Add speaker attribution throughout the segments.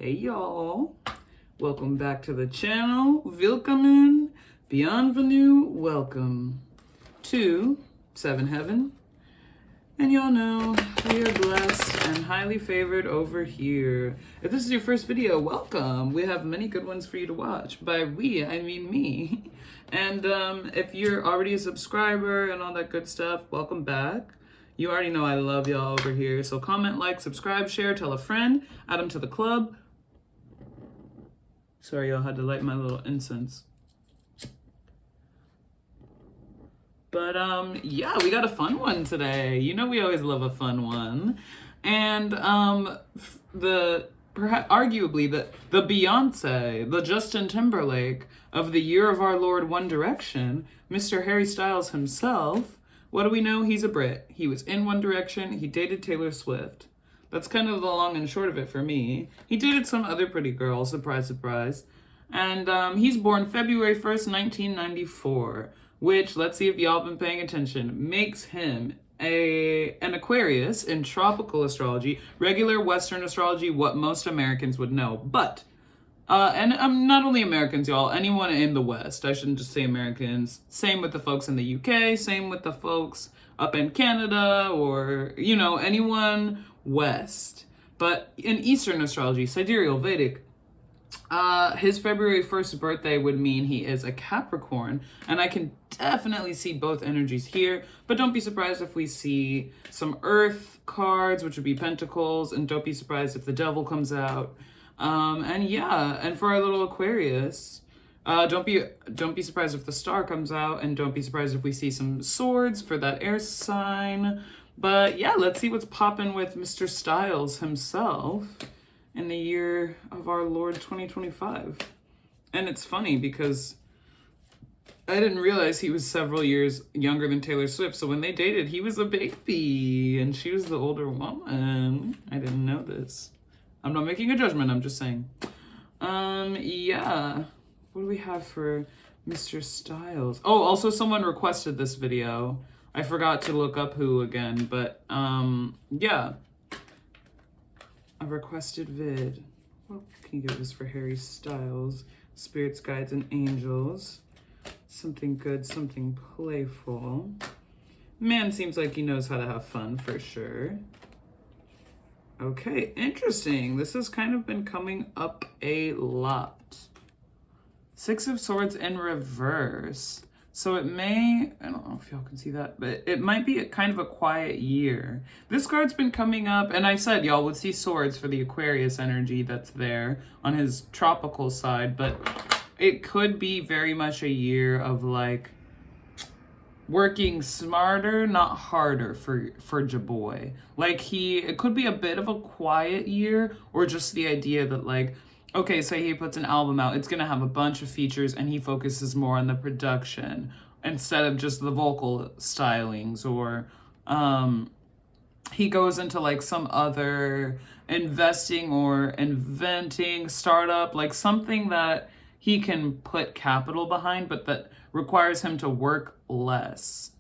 Speaker 1: Hey y'all, welcome back to the channel. Willkommen, bienvenue, welcome to Seven Heaven. And y'all know we are blessed and highly favored over here. If this is your first video, welcome. We have many good ones for you to watch. By we, I mean me. And if you're already a subscriber and all that good stuff, welcome back. You already know I love y'all over here. So comment, like, subscribe, share, tell a friend, add them to the club. Sorry, y'all, had to light my little incense. But yeah, we got a fun one today. You know we always love a fun one. And arguably the Beyonce, the Justin Timberlake of the year of our Lord One Direction, Mr. Harry Styles himself. What do we know? He's a Brit. He was in One Direction. He dated Taylor Swift. That's kind of the long and short of it for me. He dated some other pretty girls, surprise, surprise. And he's born February 1st, 1994, which, let's see if y'all been paying attention, makes him an Aquarius in tropical astrology, regular Western astrology, what most Americans would know. But, and not only Americans, y'all, anyone in the West. I shouldn't just say Americans. Same with the folks in the UK, same with the folks up in Canada, or, you know, anyone West. But in Eastern astrology, Sidereal Vedic, his February 1st birthday would mean he is a Capricorn, and I can definitely see both energies here, but don't be surprised if we see some Earth cards, which would be Pentacles, and don't be surprised if the Devil comes out. And yeah, and for our little Aquarius, don't be surprised if the Star comes out, and don't be surprised if we see some swords for that air sign. But yeah, let's see what's popping with Mr. Styles himself in the year of our Lord 2025. And it's funny because I didn't realize he was several years younger than Taylor Swift. So when they dated, he was a baby and she was the older woman. I didn't know this. I'm not making a judgment, I'm just saying. Yeah. What do we have for Mr. Styles? Oh, also someone requested this video. I forgot to look up who again, but yeah. A requested vid. What can you give us for Harry Styles? Spirits, guides, and angels. Something good, something playful. Man seems like he knows how to have fun for sure. Okay, interesting. This has kind of been coming up a lot. Six of Swords in reverse. So it may, I don't know if y'all can see that, but it might be kind of a quiet year. This card's been coming up, and I said y'all would see swords for the Aquarius energy that's there on his tropical side, but it could be very much a year of like working smarter, not harder for Jaboy. Like it could be a bit of a quiet year, or just the idea that like, okay, say he puts an album out, it's gonna have a bunch of features and he focuses more on the production instead of just the vocal stylings, or he goes into like some other investing or inventing startup, like something that he can put capital behind, but that requires him to work less.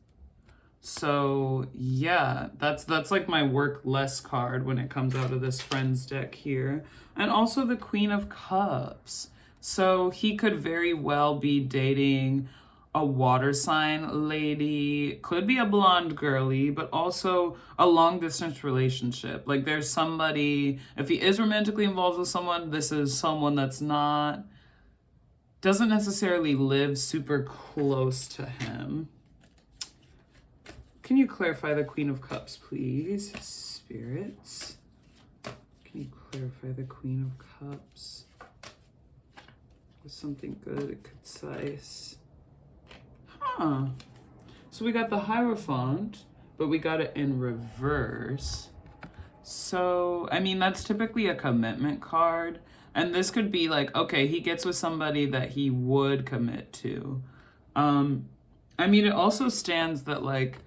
Speaker 1: So yeah, that's like my work less card when it comes out of this Friends deck here. And also the Queen of Cups. So he could very well be dating a water sign lady, could be a blonde girly, but also a long distance relationship. Like there's somebody, if he is romantically involved with someone, this is someone that's doesn't necessarily live super close to him. Can you clarify the Queen of Cups, please? Spirits. Can you clarify the Queen of Cups? With something good, concise. Huh. So we got the Hierophant, but we got it in reverse. So, I mean, that's typically a commitment card. And this could be like, okay, he gets with somebody that he would commit to. I mean, it also stands that like,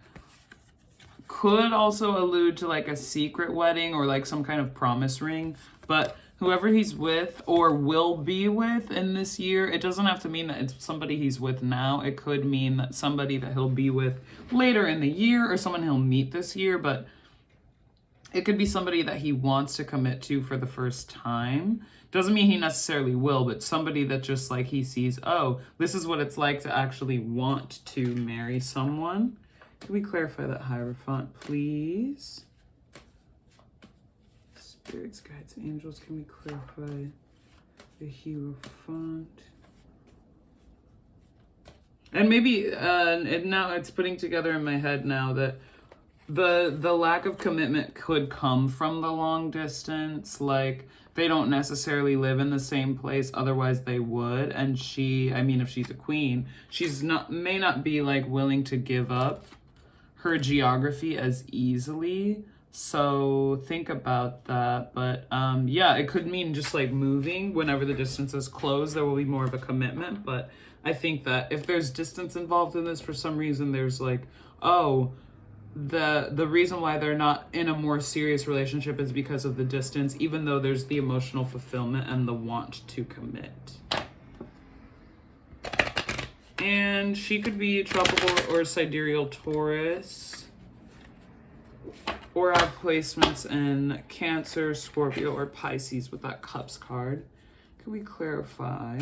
Speaker 1: could also allude to like a secret wedding or like some kind of promise ring, but whoever he's with or will be with in this year, it doesn't have to mean that it's somebody he's with now. It could mean that somebody that he'll be with later in the year or someone he'll meet this year, but It could be somebody that he wants to commit to for the first time. Doesn't mean he necessarily will, but somebody that just like he sees, oh, this is what it's like to actually want to marry someone. Can we clarify that Hierophant, please? Spirits, guides, angels, can we clarify the Hierophant? And maybe, now it's putting together in my head now that the lack of commitment could come from the long distance. Like, they don't necessarily live in the same place, otherwise they would. And she, I mean, if she's a queen, may not be like willing to give up her geography as easily. So think about that. But yeah, it could mean just like moving. Whenever the distance is closed, there will be more of a commitment. But I think that if there's distance involved in this for some reason, there's like, oh, the reason why they're not in a more serious relationship is because of the distance, even though there's the emotional fulfillment and the want to commit. And she could be tropical or sidereal Taurus, or have placements in Cancer, Scorpio, or Pisces with that Cups card. Can we clarify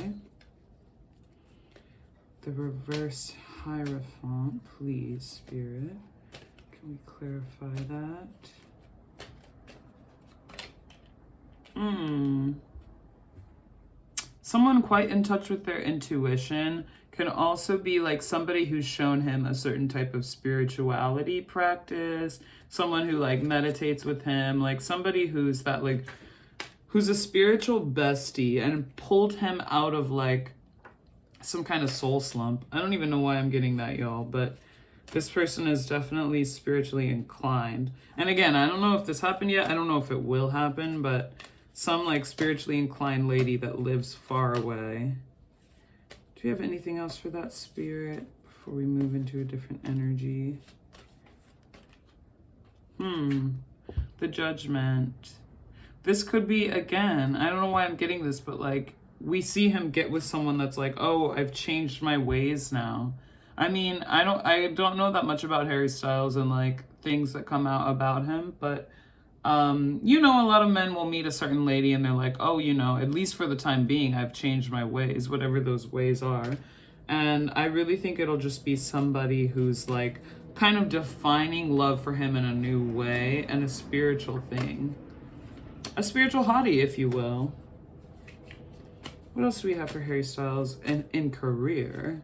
Speaker 1: the reversed Hierophant, please, Spirit? Can we clarify that? Someone quite in touch with their intuition can also be like somebody who's shown him a certain type of spirituality practice, someone who like meditates with him, like somebody who's that like, who's a spiritual bestie and pulled him out of like some kind of soul slump. I don't even know why I'm getting that, y'all, but this person is definitely spiritually inclined. And again, I don't know if this happened yet. I don't know if it will happen, but some like spiritually inclined lady that lives far away. Do you have anything else for that, Spirit, before we move into a different energy? The Judgment. This could be, again, I don't know why I'm getting this, but like we see him get with someone that's like, oh, I've changed my ways now. I mean, I don't know that much about Harry Styles and like things that come out about him, but you know, a lot of men will meet a certain lady and they're like, oh, you know, at least for the time being, I've changed my ways, whatever those ways are. And I really think it'll just be somebody who's like kind of defining love for him in a new way, and a spiritual thing. A spiritual hottie, if you will. What else do we have for Harry Styles in career?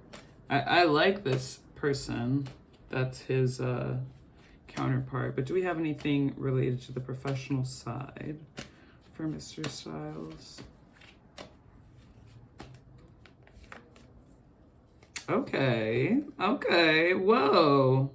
Speaker 1: I like this person. That's his counterpart. But do we have anything related to the professional side for Mr. Styles? Okay. Whoa.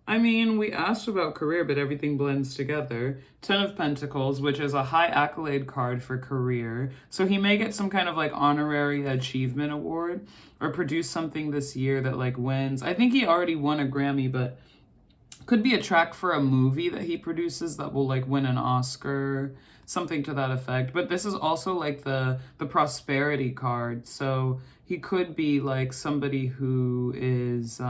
Speaker 1: I mean, we asked about career, but everything blends together. 10 of Pentacles, which is a high accolade card for career. So he may get some kind of like honorary achievement award or produce something this year that like wins. I think he already won a Grammy, but could be a track for a movie that he produces that will like win an Oscar, something to that effect. But this is also like the prosperity card. So he could be like somebody who is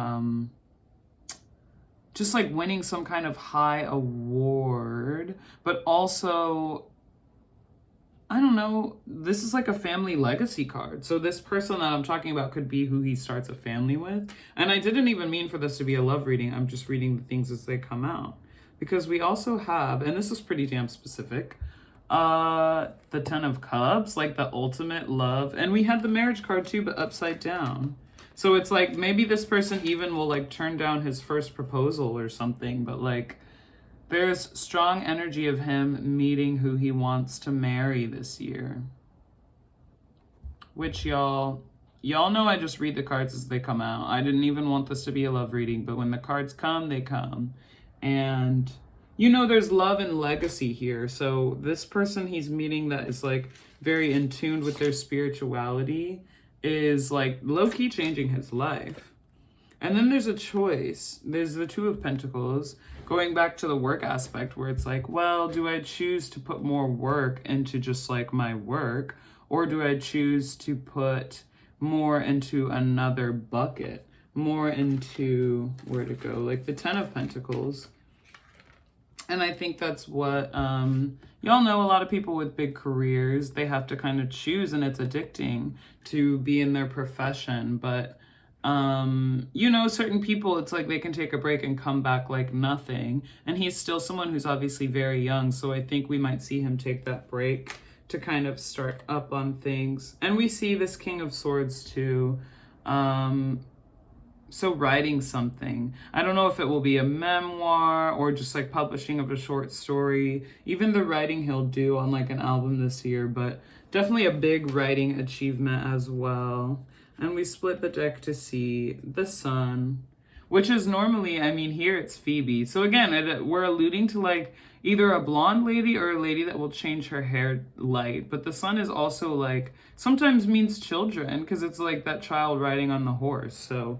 Speaker 1: just like winning some kind of high award, but also, I don't know, this is like a family legacy card. So this person that I'm talking about could be who he starts a family with. And I didn't even mean for this to be a love reading. I'm just reading the things as they come out. Because we also have, and this is pretty damn specific, the 10 of Cups, like the ultimate love. And we had the marriage card too, but upside down. So it's like maybe this person even will like turn down his first proposal or something, but like there's strong energy of him meeting who he wants to marry this year. Which y'all know I just read the cards as they come out. I didn't even want this to be a love reading, but when the cards come, they come. And you know there's love and legacy here. So this person he's meeting that is like very in tune with their spirituality is like low-key changing his life. And then there's a choice. There's the 2 of Pentacles, going back to the work aspect where it's like, well, do I choose to put more work into just like my work, or do I choose to put more into another bucket, more into, where to go, like the 10 of Pentacles. And I think that's what, y'all know, a lot of people with big careers, they have to kind of choose, and it's addicting to be in their profession. But, you know, certain people, it's like they can take a break and come back like nothing. And he's still someone who's obviously very young. So I think we might see him take that break to kind of start up on things. And we see this King of Swords too. So writing something. I don't know if it will be a memoir or just like publishing of a short story. Even the writing he'll do on like an album this year, but definitely a big writing achievement as well. And we split the deck to see the Sun, which is normally, I mean, here it's Phoebe. So again, we're alluding to like either a blonde lady or a lady that will change her hair light. But the Sun is also like, sometimes means children, because it's like that child riding on the horse. So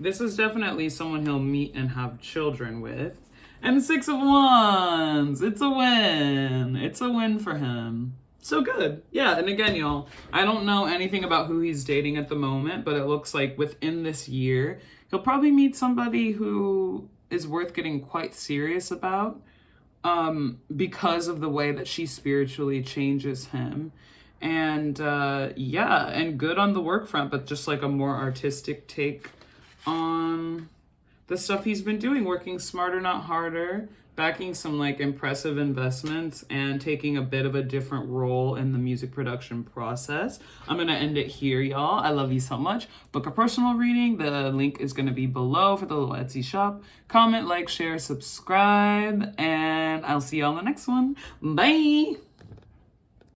Speaker 1: this is definitely someone he'll meet and have children with. And Six of Wands, it's a win. It's a win for him. So good. Yeah, and again, y'all, I don't know anything about who he's dating at the moment, but it looks like within this year, he'll probably meet somebody who is worth getting quite serious about, because of the way that she spiritually changes him. And yeah, and good on the work front, but just like a more artistic take on the stuff he's been doing, working smarter, not harder, backing some like impressive investments, and taking a bit of a different role in the music production process. I'm gonna end it here, y'all. I love you so much. Book a personal reading. The link is gonna be below for the little Etsy shop. Comment, like, share, subscribe, and I'll see y'all on the next one. Bye.